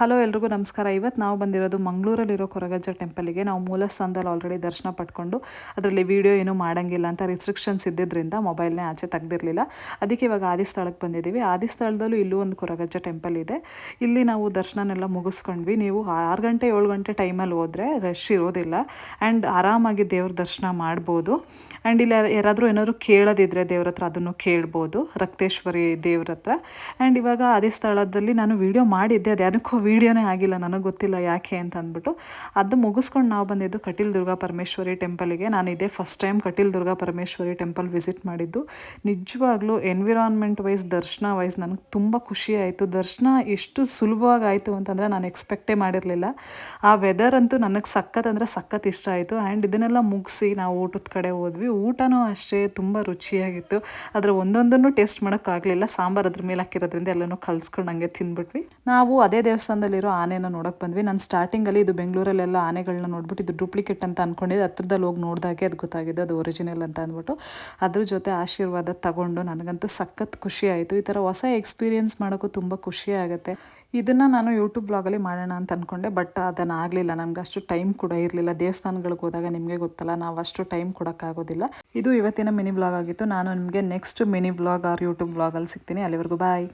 Hello ಎಲ್ರಿಗೂ ನಮಸ್ಕಾರ. ಇವತ್ತು ನಾವು ಬಂದಿರೋದು ಮಂಗಳೂರಲ್ಲಿರೋ ಕೊರಗಜ್ಜ ಟೆಂಪಲಿಗೆ. ನಾವು ಮೂಲ ಸ್ಥಾನದಲ್ಲಿ ಆಲ್ರೆಡಿ ದರ್ಶನ ಪಡ್ಕೊಂಡು ಅದರಲ್ಲಿ ವೀಡಿಯೋ ಏನೂ ಮಾಡೋಂಗಿಲ್ಲ ಅಂತ ರಿಸ್ಟ್ರಿಕ್ಷನ್ಸ್ ಇದ್ದಿದ್ದರಿಂದ ಮೊಬೈಲ್ನೇ ಆಚೆ ತೆಗ್ದಿರಲಿಲ್ಲ. ಅದಕ್ಕೆ ಇವಾಗ ಆದಿಸ್ಥಳಕ್ಕೆ ಬಂದಿದ್ದೀವಿ. ಆದಿಸ್ಥಳದಲ್ಲೂ ಇಲ್ಲೂ ಒಂದು ಕೊರಗಜ್ಜ ಟೆಂಪಲ್ ಇದೆ. ಇಲ್ಲಿ ನಾವು ದರ್ಶನನೆಲ್ಲ ಮುಗಿಸ್ಕೊಂಡ್ವಿ. ನೀವು 6 ಗಂಟೆ 7 ಗಂಟೆ ಟೈಮಲ್ಲಿ ಹೋದರೆ ರಶ್ ಇರೋದಿಲ್ಲ ಆ್ಯಂಡ್ ಆರಾಮಾಗಿ ದೇವ್ರ ದರ್ಶನ ಮಾಡ್ಬೋದು. ಆ್ಯಂಡ್ ಇಲ್ಲಿ ಯಾರಾದರೂ ಏನಾದರೂ ಕೇಳೋದಿದ್ರೆ ದೇವ್ರ ಹತ್ರ ಅದನ್ನು ಕೇಳ್ಬೋದು, ರಕ್ತೇಶ್ವರಿ ದೇವ್ರ ಹತ್ರ. ಆ್ಯಂಡ್ ಇವಾಗ ಆದಿಸ್ಥಳದಲ್ಲಿ ನಾನು ವೀಡಿಯೋ ಮಾಡಿದ್ದೆ, ಅದು ಯಾರಕ್ಕೂ ವೀಡಿಯೋನೇ ಆಗಿಲ್ಲ, ನನಗೆ ಗೊತ್ತಿಲ್ಲ ಯಾಕೆ ಅಂತ ಅಂದ್ಬಿಟ್ಟು. ಅದು ಮುಗಿಸ್ಕೊಂಡು ನಾವು ಬಂದಿದ್ದು ಕಟೀಲು ದುರ್ಗಾ ಪರಮೇಶ್ವರಿ ಟೆಂಪಲಿಗೆ. ನಾನು ಇದೇ first time Kateel Durga Parameshwari temple visit ಮಾಡಿದ್ದು. ನಿಜವಾಗ್ಲೂ ಎನ್ವಿರಾನ್ಮೆಂಟ್ ವೈಸ್, ದರ್ಶನ ವೈಸ್ ನನಗೆ ತುಂಬ ಖುಷಿ ಆಯಿತು. ದರ್ಶನ ಎಷ್ಟು ಸುಲಭವಾಗಿ ಆಯಿತು ಅಂತಂದರೆ ನಾನು ಎಕ್ಸ್ಪೆಕ್ಟೇ ಮಾಡಿರಲಿಲ್ಲ. ಆ ವೆದರ್ ಅಂತೂ ನನಗೆ ಸಖತ್ ಅಂದರೆ ಸಖತ್ ಇಷ್ಟ ಆಯಿತು. ಆ್ಯಂಡ್ ಇದನ್ನೆಲ್ಲ ಮುಗಿಸಿ ನಾವು ಊಟದ ಕಡೆ ಹೋದ್ವಿ. ಊಟನೂ ಅಷ್ಟೇ ತುಂಬ ರುಚಿಯಾಗಿತ್ತು. ಅದರ ಒಂದೊಂದನ್ನು ಟೇಸ್ಟ್ ಮಾಡೋಕ್ಕಾಗಲಿಲ್ಲ, ಸಾಂಬಾರು ಅದ್ರ ಮೇಲೆ ಹಾಕಿರೋದ್ರಿಂದ ಎಲ್ಲನೂ ಕಲಿಸ್ಕೊಂಡು ಹಂಗೆ ತಿಂದ್ಬಿಟ್ವಿ. ನಾವು ಅದೇ ದೇವಸ್ಥಾನದಲ್ಲಿರೋ ಆನೆನ ನೋಡೋಕೆ ಬಂದ್ವಿ. ನಾನು ಸ್ಟಾರ್ಟಿಂಗಲ್ಲಿ ಇದು ಬೆಂಗಳೂರಲ್ಲೆಲ್ಲ ಆನೆಗಳನ್ನ ನೋಡ್ಬಿಟ್ಟು ಇದು ಡೂಪ್ಲಿಕೇಟ್ ಅಂತ ಅಂದ್ಕೊಂಡಿದ್ದೆ. ಹತ್ರದಲ್ಲಿ ಹೋಗಿ ನೋಡಿದಾಗೆ ಅದು ಗೊತ್ತಾಗಿದೆ ಅದು ಒರಿಜಿನಲ್ ಅಂತ ಅಂದ್ಬಿಟ್ಟು. ಅದ್ರ ಜೊತೆ ಆಶೀರ್ವಾದ ತಗೊಂಡು ನನಗಂತೂ ಸಖತ್ ಖುಷಿ ಆಯಿತು. ಈ ಥರ ಹೊಸ ಎಕ್ಸ್ಪೀರಿಯೆನ್ಸ್ ಮಾಡೋಕ್ಕೂ ತುಂಬ ಖುಷಿ ಆಗುತ್ತೆ. ಇದನ್ನು ನಾನು ಯೂಟ್ಯೂಬ್ ಬ್ಲಾಗಲ್ಲಿ ಮಾಡೋಣ ಅಂತ ಅಂದ್ಕೊಂಡೆ, ಬಟ್ ಅದನ್ನು ಆಗಲಿಲ್ಲ. ನನಗೆ ಅಷ್ಟು ಟೈಮ್ ಕೂಡ ಇರಲಿಲ್ಲ. ದೇವಸ್ಥಾನಗಳಿಗೆ ಹೋದಾಗ ನಿಮಗೆ ಗೊತ್ತಲ್ಲ, ನಾವು ಅಷ್ಟು ಟೈಮ್ ಕೊಡೋಕ್ಕಾಗೋದಿಲ್ಲ. ಇದು ಇವತ್ತಿನ ಮಿನಿ ಬ್ಲಾಗ್ ಆಗಿತ್ತು. ನಾನು ನಿಮಗೆ next mini blog or YouTube ಬ್ಲಾಗಲ್ಲಿ ಸಿಗ್ತೀನಿ. ಅಲ್ಲಿವರೆಗೂ ಬಾಯ್.